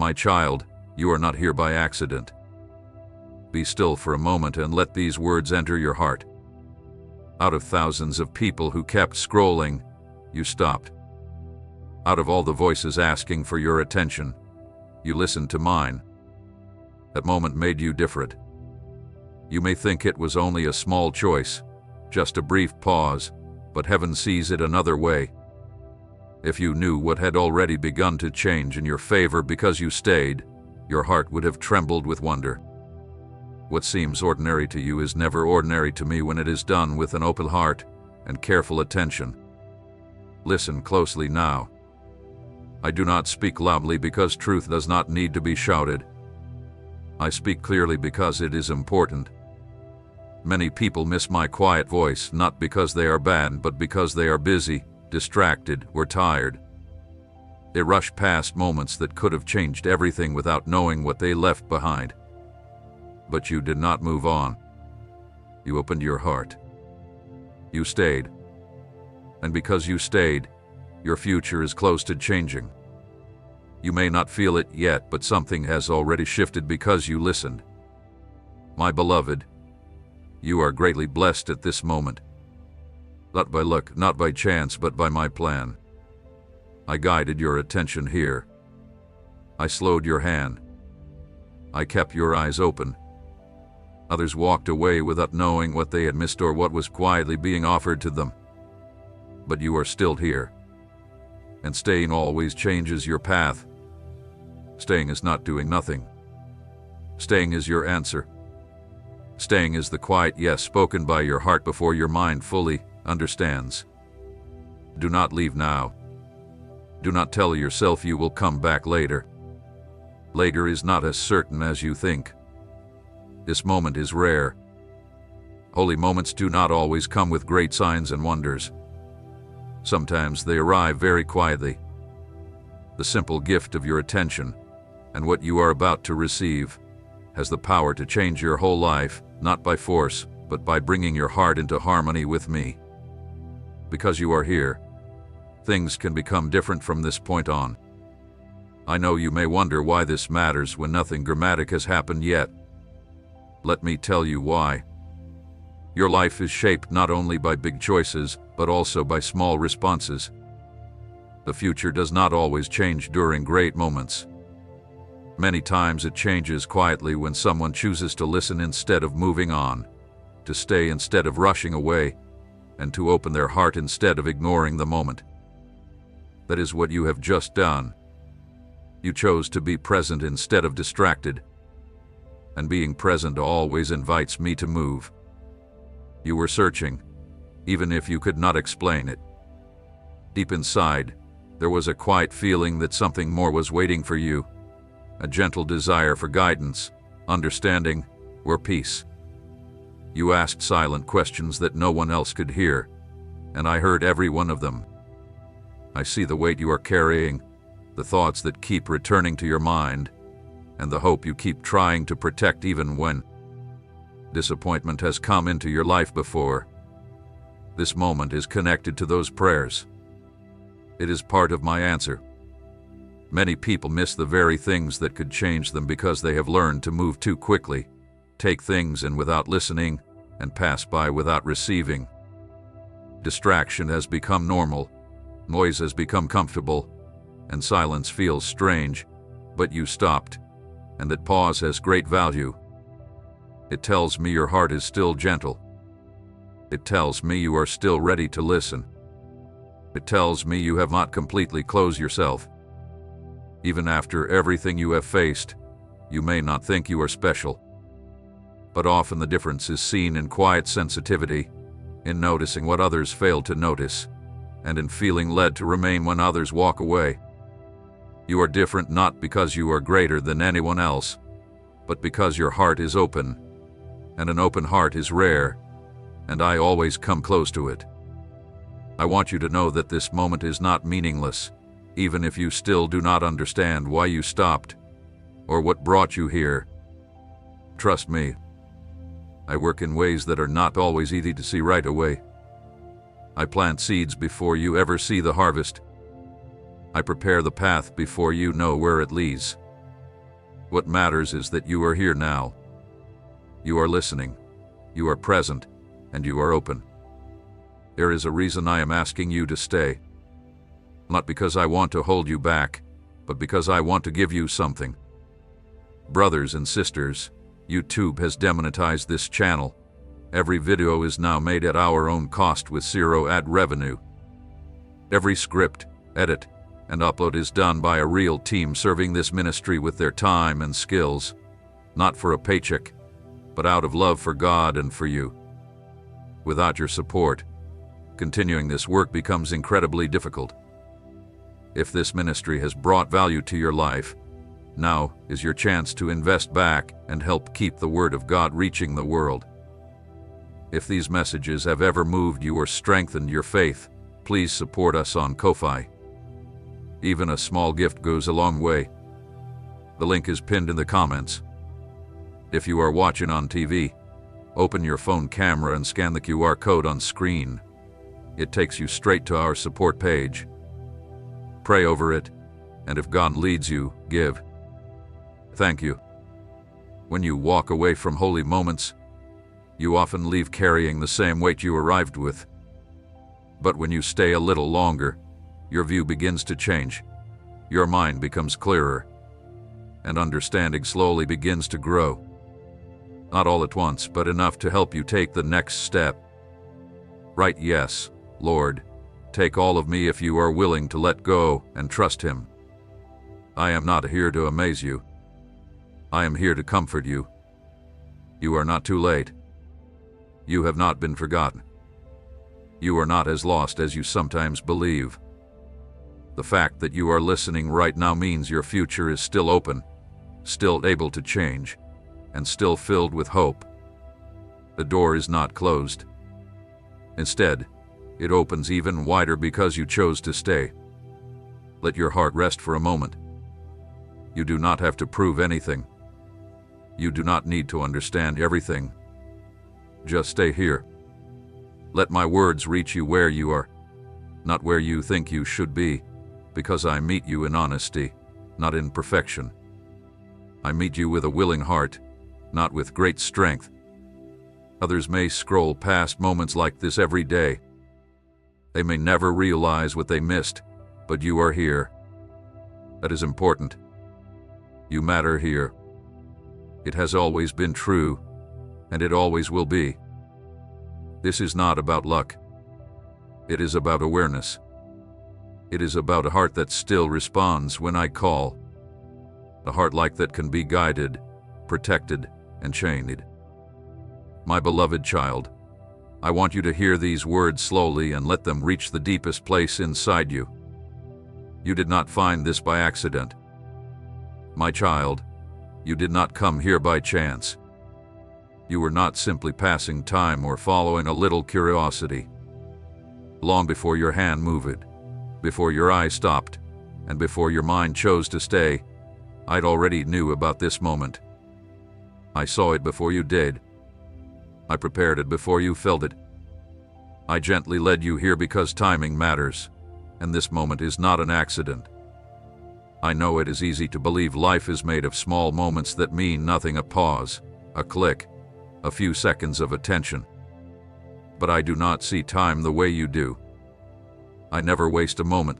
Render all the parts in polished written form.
My child, you are not here by accident. Be still for a moment and let these words enter your heart. Out of thousands of people who kept scrolling, you stopped. Out of all the voices asking for your attention, you listened to mine. That moment made you different. You may think it was only a small choice, just a brief pause, but heaven sees it another way. If you knew what had already begun to change in your favor because you stayed, your heart would have trembled with wonder. What seems ordinary to you is never ordinary to me when it is done with an open heart and careful attention. Listen closely now. I do not speak loudly because truth does not need to be shouted. I speak clearly because it is important. Many people miss my quiet voice not because they are bad, but because they are busy, distracted, or tired. They rush past moments that could have changed everything without knowing what they left behind. But you did not move on. You opened your heart. You stayed. And because you stayed, your future is close to changing. You may not feel it yet, but something has already shifted because you listened. My beloved, you are greatly blessed at this moment. Not by luck, not by chance, but by my plan. I guided your attention here. I slowed your hand. I kept your eyes open. Others walked away without knowing what they had missed or what was quietly being offered to them. But you are still here. And staying always changes your path. Staying is not doing nothing. Staying is your answer. Staying is the quiet yes spoken by your heart before your mind fully understands. Do not leave now. Do not tell yourself you will come back later. Later is not as certain as you think. This moment is rare. Holy moments do not always come with great signs and wonders. Sometimes they arrive very quietly. The simple gift of your attention and what you are about to receive has the power to change your whole life, not by force, but by bringing your heart into harmony with me. Because you are here, things can become different from this point on. I know you may wonder why this matters when nothing dramatic has happened yet. Let me tell you why. Your life is shaped not only by big choices, but also by small responses. The future does not always change during great moments. Many times it changes quietly when someone chooses to listen instead of moving on, to stay instead of rushing away, and to open their heart instead of ignoring the moment. That is what you have just done. You chose to be present instead of distracted. And being present always invites me to move. You were searching, even if you could not explain it. Deep inside, there was a quiet feeling that something more was waiting for you, a gentle desire for guidance, understanding, or peace. You asked silent questions that no one else could hear, and I heard every one of them. I see the weight you are carrying, the thoughts that keep returning to your mind, and the hope you keep trying to protect even when disappointment has come into your life before. This moment is connected to those prayers. It is part of my answer. Many people miss the very things that could change them because they have learned to move too quickly, take things in without listening, and pass by without receiving. Distraction has become normal, noise has become comfortable, and silence feels strange, but you stopped, and that pause has great value. It tells me your heart is still gentle. It tells me you are still ready to listen. It tells me you have not completely closed yourself. Even after everything you have faced, you may not think you are special. But often the difference is seen in quiet sensitivity, in noticing what others fail to notice, and in feeling led to remain when others walk away. You are different not because you are greater than anyone else, but because your heart is open, and an open heart is rare, and I always come close to it. I want you to know that this moment is not meaningless, even if you still do not understand why you stopped, or what brought you here. Trust me, I work in ways that are not always easy to see right away. I plant seeds before you ever see the harvest. I prepare the path before you know where it leads. What matters is that you are here now. You are listening, you are present, and you are open. There is a reason I am asking you to stay. Not because I want to hold you back, but because I want to give you something. Brothers and sisters, YouTube has demonetized this channel. Every video is now made at our own cost with zero ad revenue. Every script, edit, and upload is done by a real team serving this ministry with their time and skills, not for a paycheck, but out of love for God and for you. Without your support, continuing this work becomes incredibly difficult. If this ministry has brought value to your life, now is your chance to invest back and help keep the Word of God reaching the world. If these messages have ever moved you or strengthened your faith, please support us on Ko-Fi. Even a small gift goes a long way. The link is pinned in the comments. If you are watching on TV, open your phone camera and scan the QR code on screen. It takes you straight to our support page. Pray over it, and if God leads you, give. Thank you. When you walk away from holy moments, you often leave carrying the same weight you arrived with. But when you stay a little longer, your view begins to change. Your mind becomes clearer, and understanding slowly begins to grow. Not all at once, but enough to help you take the next step. Write, "Yes, Lord, take all of me," if you are willing to let go and trust Him. I am not here to amaze you. I am here to comfort you. You are not too late. You have not been forgotten. You are not as lost as you sometimes believe. The fact that you are listening right now means your future is still open, still able to change, and still filled with hope. The door is not closed. Instead, it opens even wider because you chose to stay. Let your heart rest for a moment. You do not have to prove anything. You do not need to understand everything. Just stay here. Let my words reach you where you are, not where you think you should be, because I meet you in honesty, not in perfection. I meet you with a willing heart, not with great strength. Others may scroll past moments like this every day. They may never realize what they missed, but you are here. That is important. You matter here. It has always been true, and it always will be. This is not about luck. It is about awareness. It is about a heart that still responds when I call. A heart like that can be guided, protected, and chained. My beloved child, I want you to hear these words slowly and let them reach the deepest place inside you. You did not find this by accident. My child, you did not come here by chance. You were not simply passing time or following a little curiosity. Long before your hand moved, before your eye stopped, and before your mind chose to stay, I'd already knew about this moment. I saw it before you did. I prepared it before you felt it. I gently led you here because timing matters, and this moment is not an accident. I know it is easy to believe life is made of small moments that mean nothing, a pause, a click, a few seconds of attention. But I do not see time the way you do. I never waste a moment.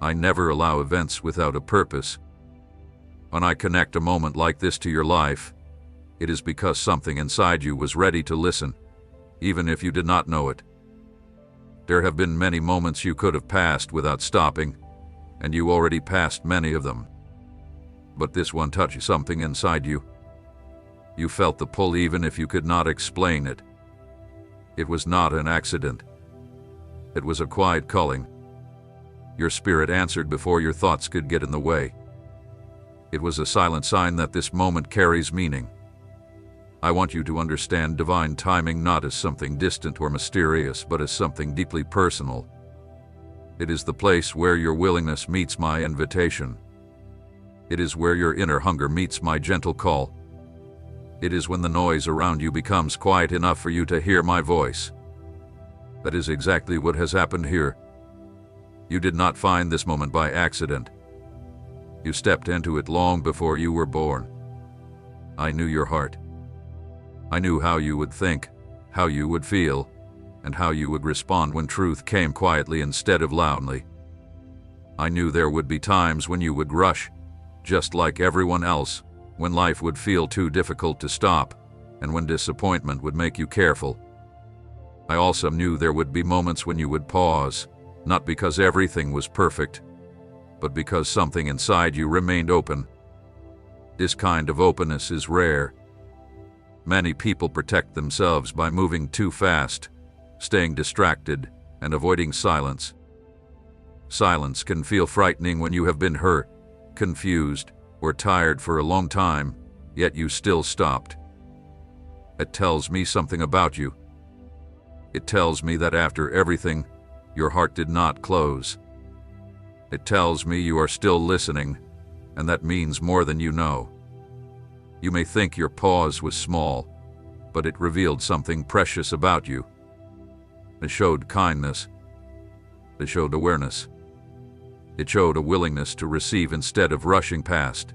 I never allow events without a purpose. When I connect a moment like this to your life, it is because something inside you was ready to listen, even if you did not know it. There have been many moments you could have passed without stopping, and you already passed many of them. But this one touched something inside you. You felt the pull even if you could not explain it. It was not an accident. It was a quiet calling. Your spirit answered before your thoughts could get in the way. It was a silent sign that this moment carries meaning. I want you to understand divine timing not as something distant or mysterious, but as something deeply personal. It is the place where your willingness meets my invitation. It is where your inner hunger meets my gentle call. It is when the noise around you becomes quiet enough for you to hear my voice. That is exactly what has happened here. You did not find this moment by accident. You stepped into it long before you were born. I knew your heart. I knew how you would think, how you would feel, and how you would respond when truth came quietly instead of loudly. I knew there would be times when you would rush, just like everyone else, when life would feel too difficult to stop, and when disappointment would make you careful. I also knew there would be moments when you would pause, not because everything was perfect, but because something inside you remained open. This kind of openness is rare. Many people protect themselves by moving too fast, staying distracted, and avoiding silence. Silence can feel frightening when you have been hurt, confused, or tired for a long time, yet you still stopped. It tells me something about you. It tells me that after everything, your heart did not close. It tells me you are still listening, and that means more than you know. You may think your pause was small, but it revealed something precious about you. It showed kindness. It showed awareness. It showed a willingness to receive instead of rushing past.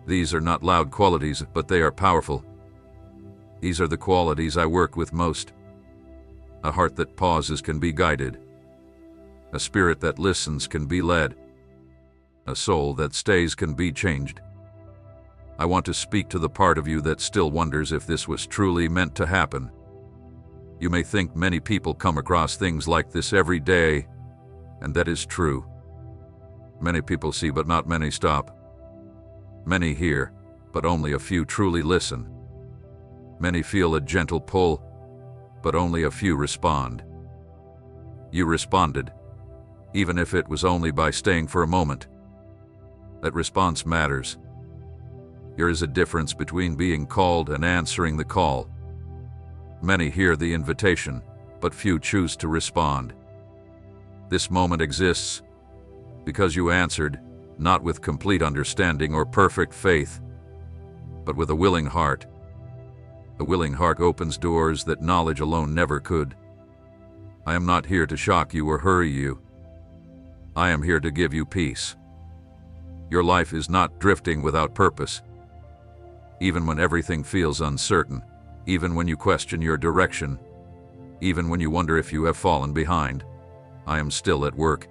These are not loud qualities, but they are powerful. These are the qualities I work with most. A heart that pauses can be guided. A spirit that listens can be led. A soul that stays can be changed. I want to speak to the part of you that still wonders if this was truly meant to happen. You may think many people come across things like this every day, and that is true. Many people see, but not many stop. Many hear, but only a few truly listen. Many feel a gentle pull, but only a few respond. You responded, even if it was only by staying for a moment. That response matters. There is a difference between being called and answering the call. Many hear the invitation, but few choose to respond. This moment exists because you answered, not with complete understanding or perfect faith, but with a willing heart. A willing heart opens doors that knowledge alone never could. I am not here to shock you or hurry you. I am here to give you peace. Your life is not drifting without purpose. Even when everything feels uncertain, even when you question your direction, even when you wonder if you have fallen behind, I am still at work.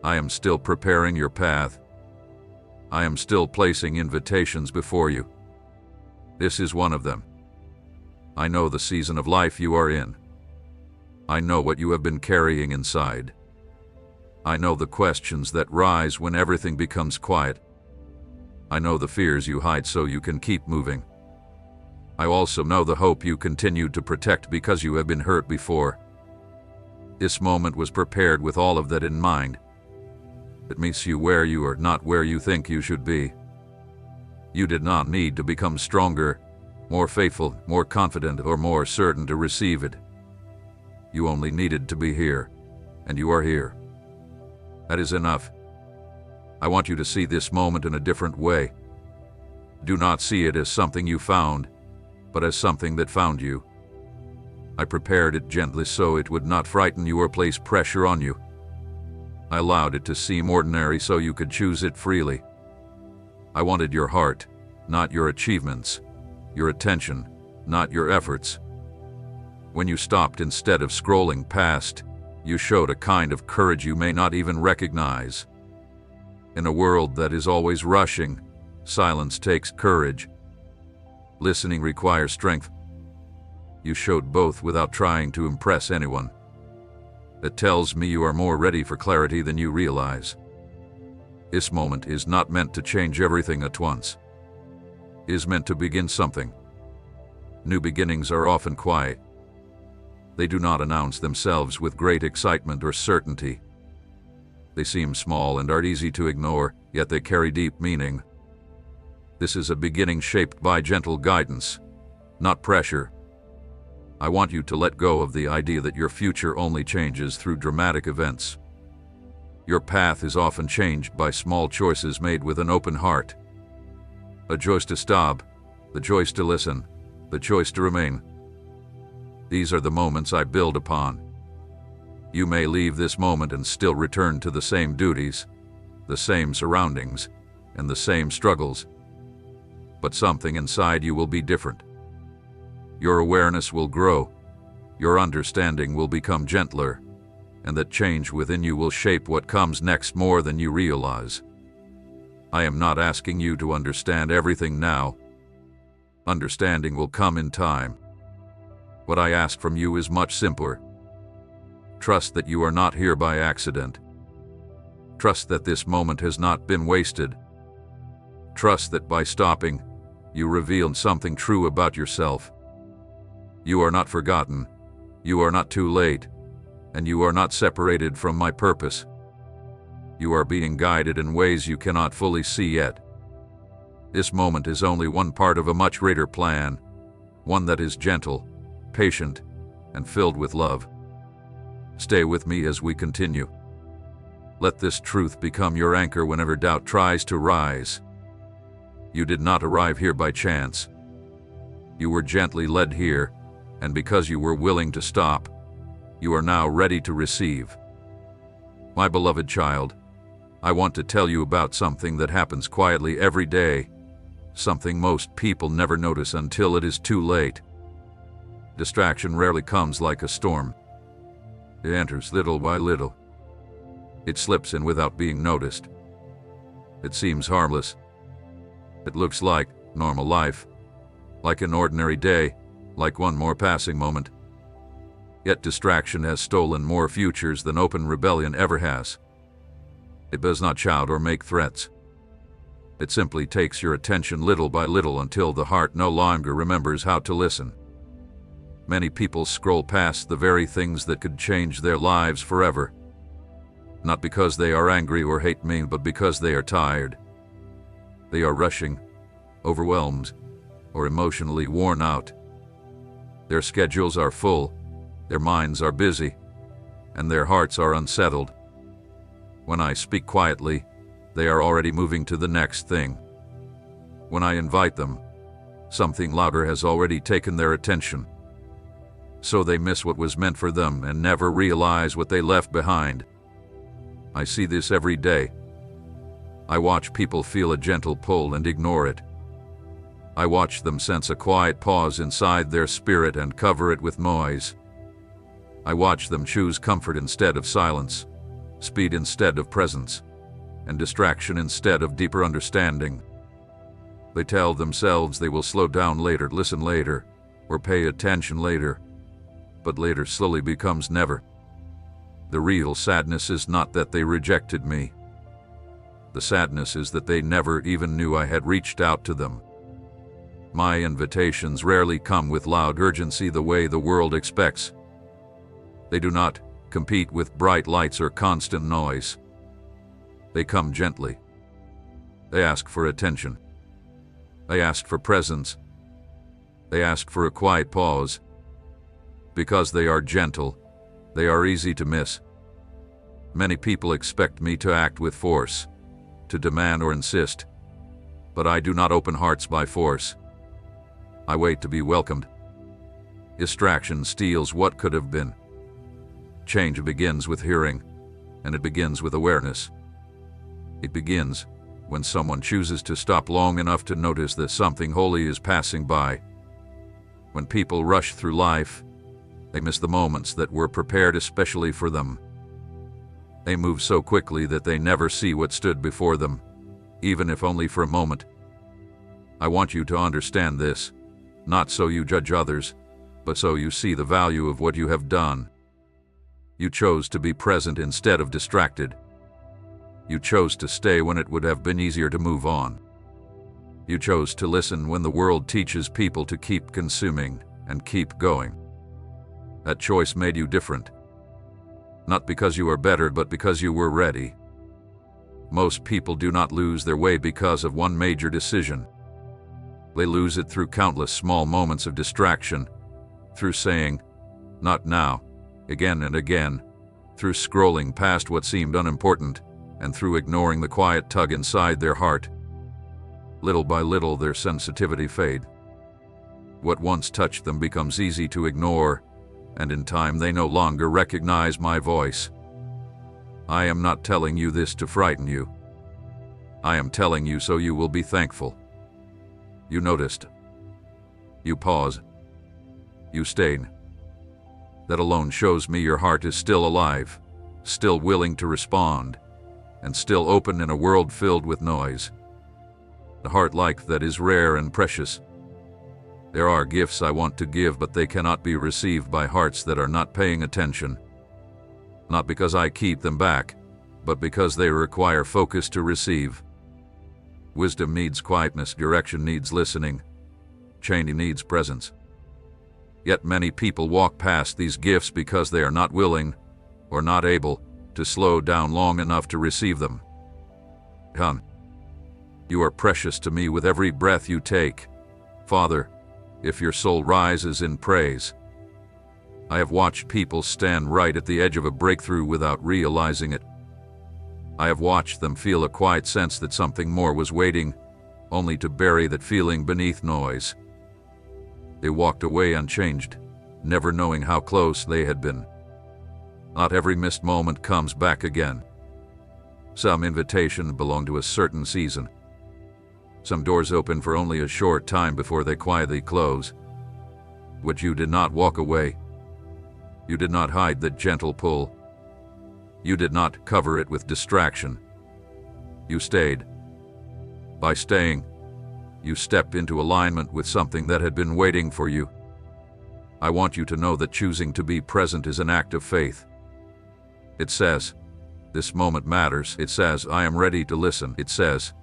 I am still preparing your path. I am still placing invitations before you. This is one of them. I know the season of life you are in. I know what you have been carrying inside. I know the questions that rise when everything becomes quiet. I know the fears you hide so you can keep moving. I also know the hope you continue to protect because you have been hurt before. This moment was prepared with all of that in mind. It meets you where you are, not where you think you should be. You did not need to become stronger, more faithful, more confident, or more certain to receive it. You only needed to be here, and you are here. That is enough. I want you to see this moment in a different way. Do not see it as something you found, but as something that found you. I prepared it gently so it would not frighten you or place pressure on you. I allowed it to seem ordinary so you could choose it freely. I wanted your heart, not your achievements, your attention, not your efforts. When you stopped instead of scrolling past, you showed a kind of courage you may not even recognize. In a world that is always rushing, silence takes courage. Listening requires strength. You showed both without trying to impress anyone. That tells me you are more ready for clarity than you realize. This moment is not meant to change everything at once. It is meant to begin something. New beginnings are often quiet. They do not announce themselves with great excitement or certainty. They seem small and are easy to ignore, yet they carry deep meaning. This is a beginning shaped by gentle guidance, not pressure. I want you to let go of the idea that your future only changes through dramatic events. Your path is often changed by small choices made with an open heart. A choice to stop, the choice to listen, the choice to remain. These are the moments I build upon. You may leave this moment and still return to the same duties, the same surroundings, and the same struggles. But something inside you will be different. Your awareness will grow, your understanding will become gentler, and that change within you will shape what comes next more than you realize. I am not asking you to understand everything now. Understanding will come in time. What I ask from you is much simpler. Trust that you are not here by accident. Trust that this moment has not been wasted. Trust that by stopping, you reveal something true about yourself. You are not forgotten, you are not too late, and you are not separated from my purpose. You are being guided in ways you cannot fully see yet. This moment is only one part of a much greater plan, one that is gentle, patient, and filled with love. Stay with me as we continue. Let this truth become your anchor whenever doubt tries to rise. You did not arrive here by chance. You were gently led here, and because you were willing to stop, you are now ready to receive. My beloved child, I want to tell you about something that happens quietly every day, something most people never notice until it is too late. Distraction rarely comes like a storm. It enters little by little. It slips in without being noticed. It seems harmless. It looks like normal life, like an ordinary day, like one more passing moment. Yet distraction has stolen more futures than open rebellion ever has. It does not shout or make threats. It simply takes your attention little by little until the heart no longer remembers how to listen. Many people scroll past the very things that could change their lives forever. Not because they are angry or hate me, but because they are tired. They are rushing, overwhelmed, or emotionally worn out. Their schedules are full, their minds are busy, and their hearts are unsettled. When I speak quietly, they are already moving to the next thing. When I invite them, something louder has already taken their attention. So they miss what was meant for them and never realize what they left behind. I see this every day. I watch people feel a gentle pull and ignore it. I watch them sense a quiet pause inside their spirit and cover it with noise. I watch them choose comfort instead of silence, speed instead of presence, and distraction instead of deeper understanding. They tell themselves they will slow down later, listen later, or pay attention later. But later slowly becomes never. The real sadness is not that they rejected me. The sadness is that they never even knew I had reached out to them. My invitations rarely come with loud urgency the way the world expects. They do not compete with bright lights or constant noise. They come gently. They ask for attention. They ask for presence. They ask for a quiet pause. Because they are gentle, they are easy to miss. Many people expect me to act with force, to demand or insist, but I do not open hearts by force. I wait to be welcomed. Distraction steals what could have been. Change begins with hearing, and it begins with awareness. It begins when someone chooses to stop long enough to notice that something holy is passing by. When people rush through life, they miss the moments that were prepared especially for them. They move so quickly that they never see what stood before them, even if only for a moment. I want you to understand this, not so you judge others, but so you see the value of what you have done. You chose to be present instead of distracted. You chose to stay when it would have been easier to move on. You chose to listen when the world teaches people to keep consuming and keep going. That choice made you different. Not because you are better, but because you were ready. Most people do not lose their way because of one major decision. They lose it through countless small moments of distraction, through saying, "Not now," again and again, through scrolling past what seemed unimportant, and through ignoring the quiet tug inside their heart. Little by little, their sensitivity fades. What once touched them becomes easy to ignore, and in time they no longer recognize my voice. I am not telling you this to frighten you. I am telling you so you will be thankful. You noticed. You pause. You stayed. That alone shows me your heart is still alive, still willing to respond, and still open in a world filled with noise. A heart like that is rare and precious. There are gifts I want to give, but they cannot be received by hearts that are not paying attention. Not because I keep them back, but because they require focus to receive. Wisdom needs quietness, direction needs listening, change needs presence. Yet many people walk past these gifts because they are not willing, or not able, to slow down long enough to receive them. Come. You are precious to me with every breath you take. Father, if your soul rises in praise. I have watched people stand right at the edge of a breakthrough without realizing it. I have watched them feel a quiet sense that something more was waiting, only to bury that feeling beneath noise. They walked away unchanged, never knowing how close they had been. Not every missed moment comes back again. Some invitations belong to a certain season. Some doors open for only a short time before they quietly close. But you did not walk away. You did not hide that gentle pull. You did not cover it with distraction. You stayed. By staying, you stepped into alignment with something that had been waiting for you. I want you to know that choosing to be present is an act of faith. It says, this moment matters. It says, I am ready to listen. It says,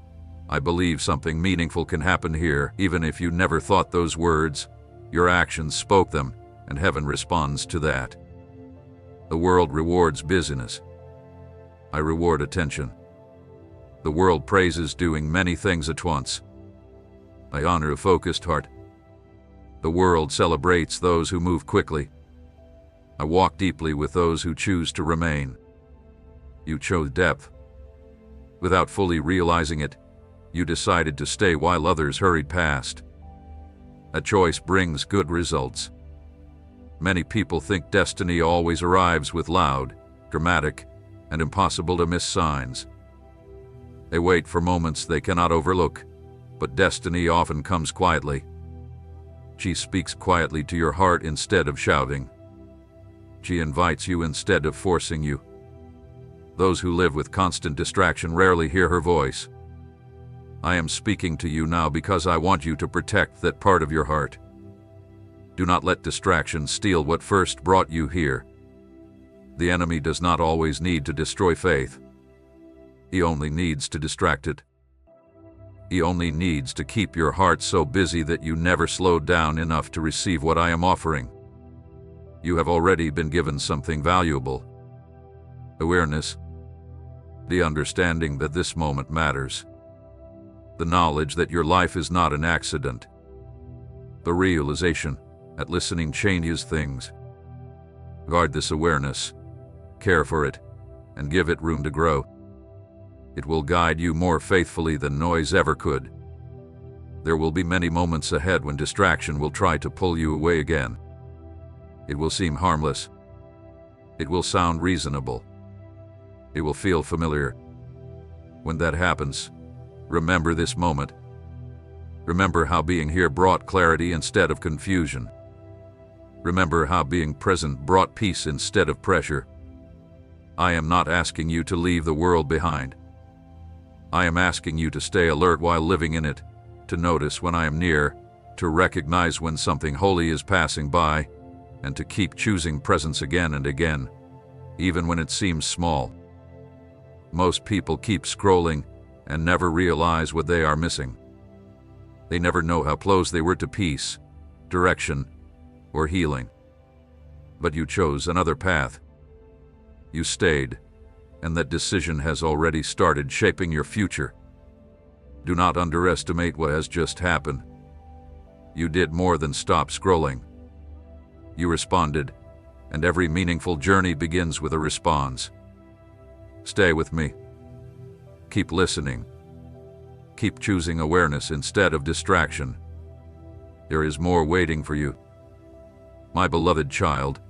I believe something meaningful can happen here. Even if you never thought those words, your actions spoke them, and heaven responds to that. The world rewards busyness. I reward attention. The world praises doing many things at once. I honor a focused heart. The world celebrates those who move quickly. I walk deeply with those who choose to remain. You chose depth. Without fully realizing it, you decided to stay while others hurried past. A choice brings good results. Many people think destiny always arrives with loud, dramatic, and impossible to miss signs. They wait for moments they cannot overlook, but destiny often comes quietly. She speaks quietly to your heart instead of shouting. She invites you instead of forcing you. Those who live with constant distraction rarely hear her voice. I am speaking to you now because I want you to protect that part of your heart. Do not let distraction steal what first brought you here. The enemy does not always need to destroy faith. He only needs to distract it. He only needs to keep your heart so busy that you never slow down enough to receive what I am offering. You have already been given something valuable. Awareness. The understanding that this moment matters. The knowledge that your life is not an accident. The realization that listening changes things. Guard this awareness, care for it, and give it room to grow. It will guide you more faithfully than noise ever could. There will be many moments ahead when distraction will try to pull you away again. It will seem harmless. It will sound reasonable. It will feel familiar. When that happens, remember this moment. Remember how being here brought clarity instead of confusion. Remember how being present brought peace instead of pressure. I am not asking you to leave the world behind. I am asking you to stay alert while living in it, to notice when I am near, to recognize when something holy is passing by, and to keep choosing presence again and again, even when it seems small. Most people keep scrolling and never realize what they are missing. They never know how close they were to peace, direction, or healing. But you chose another path. You stayed, and that decision has already started shaping your future. Do not underestimate what has just happened. You did more than stop scrolling. You responded, and every meaningful journey begins with a response. Stay with me. Keep listening. Keep choosing awareness instead of distraction. There is more waiting for you. My beloved child,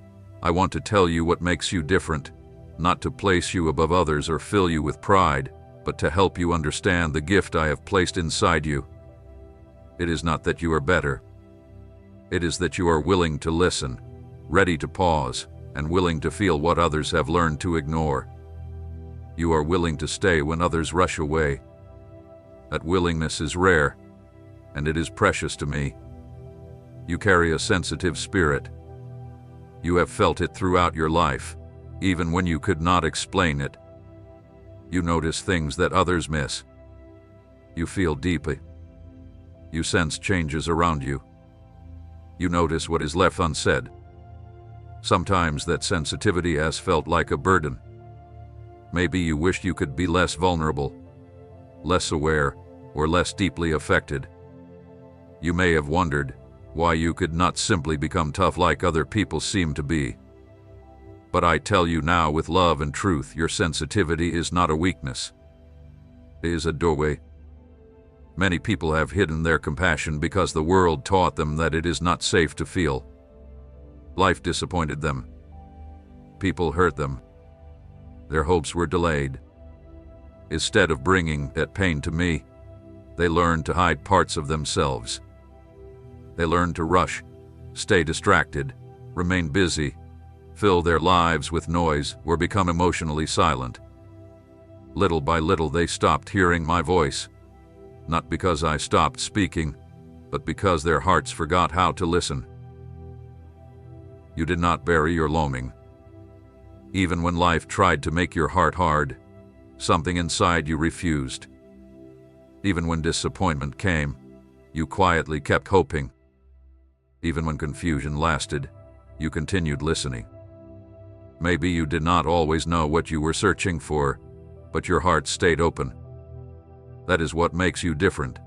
I want to tell you what makes you different, not to place you above others or fill you with pride, but to help you understand the gift I have placed inside you. It is not that you are better. It is that you are willing to listen, ready to pause, and willing to feel what others have learned to ignore. You are willing to stay when others rush away. That willingness is rare, and it is precious to me. You carry a sensitive spirit. You have felt it throughout your life, even when you could not explain it. You notice things that others miss. You feel deeply. You sense changes around you. You notice what is left unsaid. Sometimes that sensitivity has felt like a burden. Maybe you wished you could be less vulnerable, less aware, or less deeply affected. You may have wondered why you could not simply become tough like other people seem to be. But I tell you now with love and truth, your sensitivity is not a weakness. It is a doorway. Many people have hidden their compassion because the world taught them that it is not safe to feel. Life disappointed them. People hurt them. Their hopes were delayed. Instead of bringing that pain to me, they learned to hide parts of themselves. They learned to rush, stay distracted, remain busy, fill their lives with noise, or become emotionally silent. Little by little they stopped hearing my voice, not because I stopped speaking, but because their hearts forgot how to listen. You did not bury your longing. Even when life tried to make your heart hard, something inside you refused. Even when disappointment came, you quietly kept hoping. Even when confusion lasted, you continued listening. Maybe you did not always know what you were searching for, but your heart stayed open. That is what makes you different.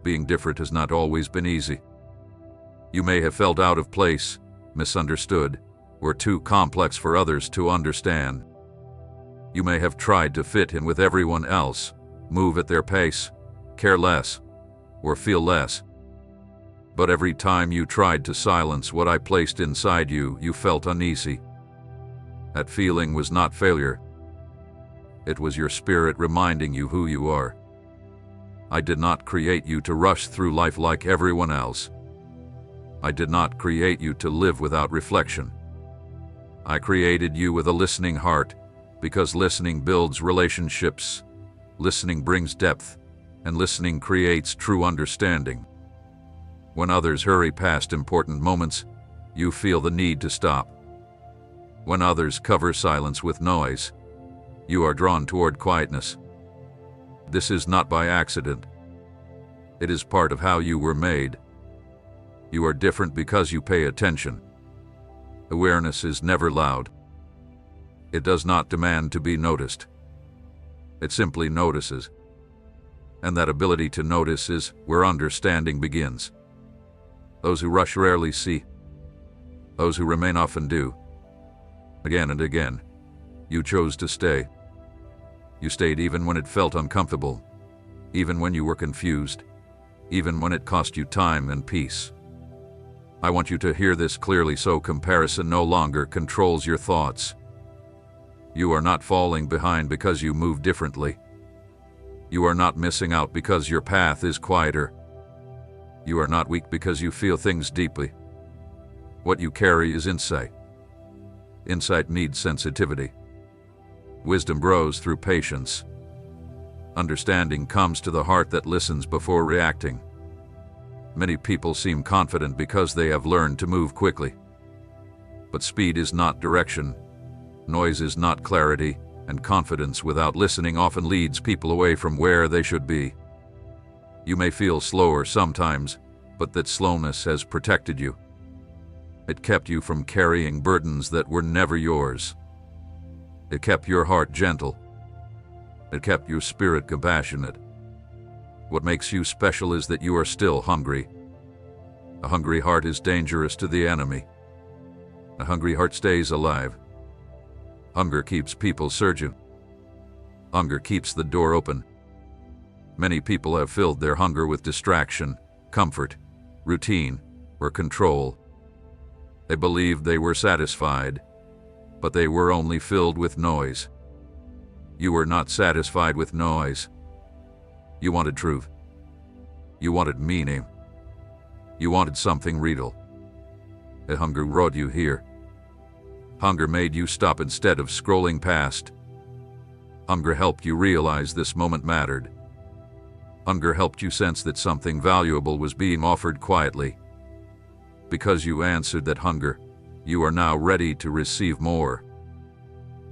Being different has not always been easy. You may have felt out of place, misunderstood, or too complex for others to understand. You may have tried to fit in with everyone else, move at their pace, care less, or feel less. But every time you tried to silence what I placed inside you, you felt uneasy. That feeling was not failure. It was your spirit reminding you who you are. I did not create you to rush through life like everyone else. I did not create you to live without reflection. I created you with a listening heart, because listening builds relationships, listening brings depth, and listening creates true understanding. When others hurry past important moments, you feel the need to stop. When others cover silence with noise, you are drawn toward quietness. This is not by accident. It is part of how you were made. You are different because you pay attention. Awareness is never loud. It does not demand to be noticed. It simply notices. And that ability to notice is where understanding begins. Those who rush rarely see. Those who remain often do. Again and again, you chose to stay. You stayed even when it felt uncomfortable, even when you were confused, even when it cost you time and peace. I want you to hear this clearly so comparison no longer controls your thoughts. You are not falling behind because you move differently. You are not missing out because your path is quieter. You are not weak because you feel things deeply. What you carry is insight. Insight needs sensitivity. Wisdom grows through patience. Understanding comes to the heart that listens before reacting. Many people seem confident because they have learned to move quickly. But speed is not direction. Noise is not clarity, and confidence without listening often leads people away from where they should be. You may feel slower sometimes, but that slowness has protected you. It kept you from carrying burdens that were never yours. It kept your heart gentle. It kept your spirit compassionate. What makes you special is that you are still hungry. A hungry heart is dangerous to the enemy. A hungry heart stays alive. Hunger keeps people searching. Hunger keeps the door open. Many people have filled their hunger with distraction, comfort, routine, or control. They believed they were satisfied, but they were only filled with noise. You were not satisfied with noise. You wanted truth. You wanted meaning. You wanted something real. A hunger brought you here. Hunger made you stop instead of scrolling past. Hunger helped you realize this moment mattered. Hunger helped you sense that something valuable was being offered quietly. Because you answered that hunger, you are now ready to receive more.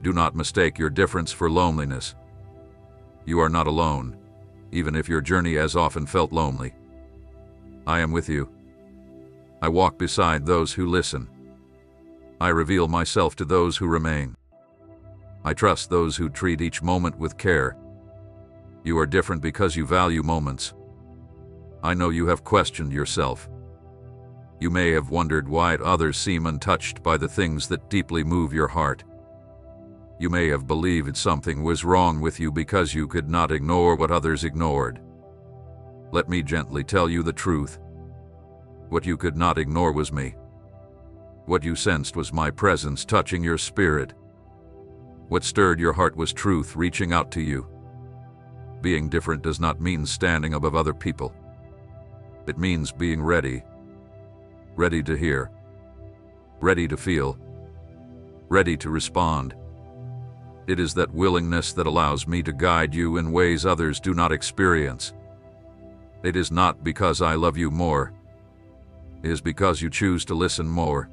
Do not mistake your difference for loneliness. You are not alone, even if your journey has often felt lonely. I am with you. I walk beside those who listen. I reveal myself to those who remain. I trust those who treat each moment with care. You are different because you value moments. I know you have questioned yourself. You may have wondered why others seem untouched by the things that deeply move your heart. You may have believed something was wrong with you because you could not ignore what others ignored. Let me gently tell you the truth. What you could not ignore was me. What you sensed was my presence touching your spirit. What stirred your heart was truth reaching out to you. Being different does not mean standing above other people. It means being ready. Ready to hear. Ready to feel. Ready to respond. It is that willingness that allows me to guide you in ways others do not experience. It is not because I love you more. It is because you choose to listen more.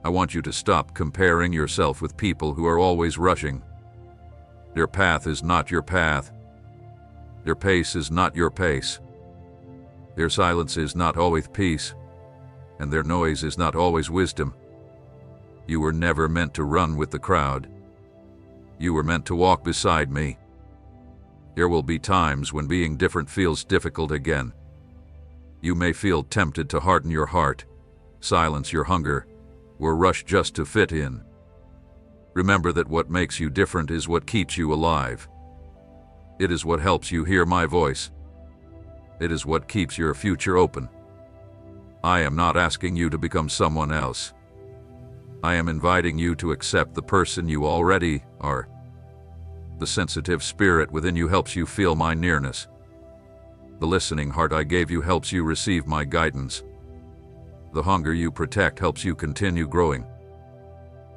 I want you to stop comparing yourself with people who are always rushing. Their path is not your path. Their pace is not your pace. Their silence is not always peace, and their noise is not always wisdom. You were never meant to run with the crowd. You were meant to walk beside me. There will be times when being different feels difficult again. You may feel tempted to harden your heart, silence your hunger, or rush just to fit in. Remember that what makes you different is what keeps you alive. It is what helps you hear my voice. It is what keeps your future open. I am not asking you to become someone else. I am inviting you to accept the person you already are. The sensitive spirit within you helps you feel my nearness. The listening heart I gave you helps you receive my guidance. The hunger you protect helps you continue growing.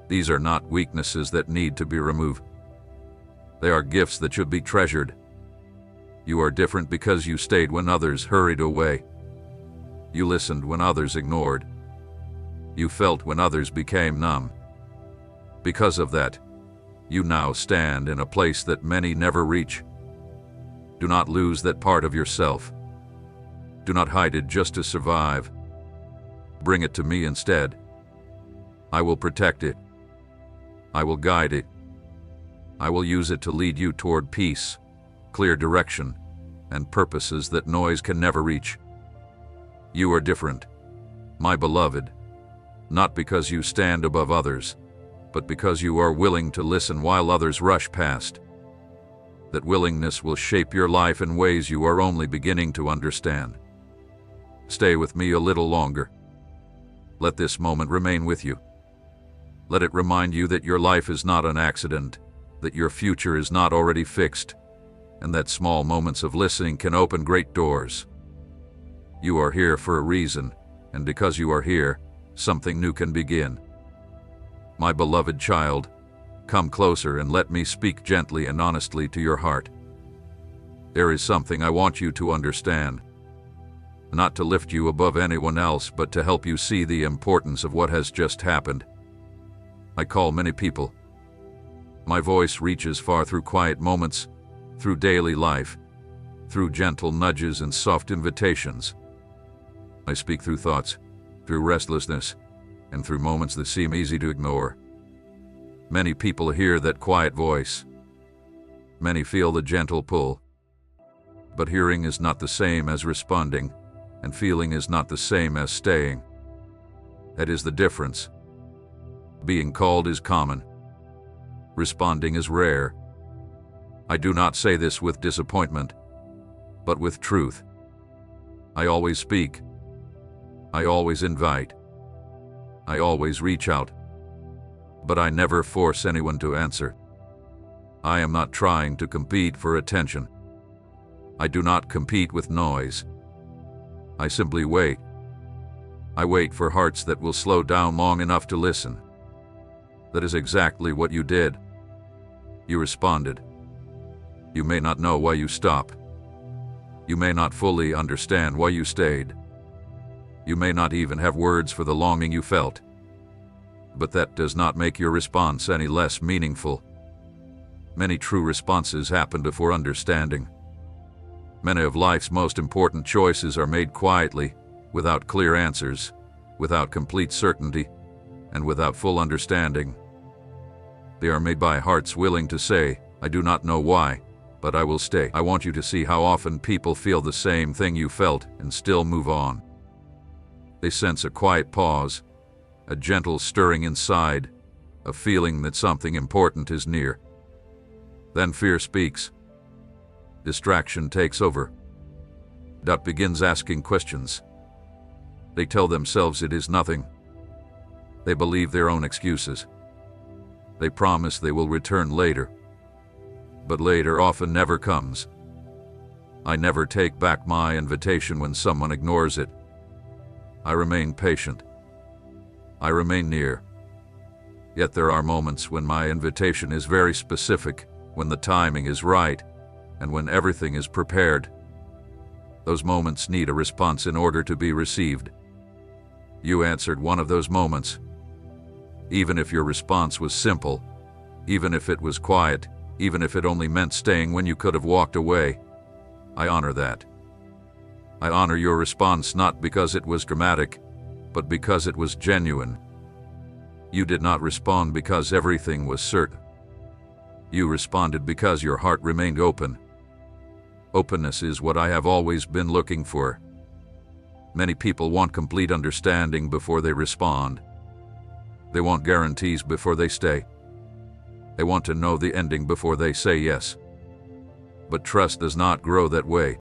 These are not weaknesses that need to be removed. They are gifts that should be treasured. You are different because you stayed when others hurried away. You listened when others ignored. You felt when others became numb. Because of that, you now stand in a place that many never reach. Do not lose that part of yourself. Do not hide it just to survive. Bring it to me instead. I will protect it. I will guide it. I will use it to lead you toward peace, clear direction, and purposes that noise can never reach. You are different, my beloved, not because you stand above others, but because you are willing to listen while others rush past. That willingness will shape your life in ways you are only beginning to understand. Stay with me a little longer. Let this moment remain with you. Let it remind you that your life is not an accident, that your future is not already fixed, and that small moments of listening can open great doors. You are here for a reason, and because you are here, something new can begin. My beloved child, come closer and let me speak gently and honestly to your heart. There is something I want you to understand. Not to lift you above anyone else, but to help you see the importance of what has just happened. I call many people. My voice reaches far through quiet moments, through daily life, through gentle nudges and soft invitations. I speak through thoughts, through restlessness, and through moments that seem easy to ignore. Many people hear that quiet voice. Many feel the gentle pull. But hearing is not the same as responding, and feeling is not the same as staying. That is the difference. Being called is common. Responding is rare. I do not say this with disappointment, but with truth. I always speak. I always invite. I always reach out. But I never force anyone to answer. I am not trying to compete for attention. I do not compete with noise. I simply wait. I wait for hearts that will slow down long enough to listen. That is exactly what you did. You responded. You may not know why you stopped. You may not fully understand why you stayed. You may not even have words for the longing you felt. But that does not make your response any less meaningful. Many true responses happen before understanding. Many of life's most important choices are made quietly, without clear answers, without complete certainty, and without full understanding. They are made by hearts willing to say, I do not know why, but I will stay. I want you to see how often people feel the same thing you felt and still move on. They sense a quiet pause, a gentle stirring inside, a feeling that something important is near. Then fear speaks. Distraction takes over. Doubt begins asking questions. They tell themselves it is nothing. They believe their own excuses. They promise they will return later. But later often never comes. I never take back my invitation when someone ignores it. I remain patient. I remain near. Yet there are moments when my invitation is very specific, when the timing is right, and when everything is prepared. Those moments need a response in order to be received. You answered one of those moments. Even if your response was simple, even if it was quiet, even if it only meant staying when you could have walked away, I honor that. I honor your response not because it was dramatic, but because it was genuine. You did not respond because everything was certain. You responded because your heart remained open. Openness is what I have always been looking for. Many people want complete understanding before they respond. They want guarantees before they stay. They want to know the ending before they say yes. But trust does not grow that way.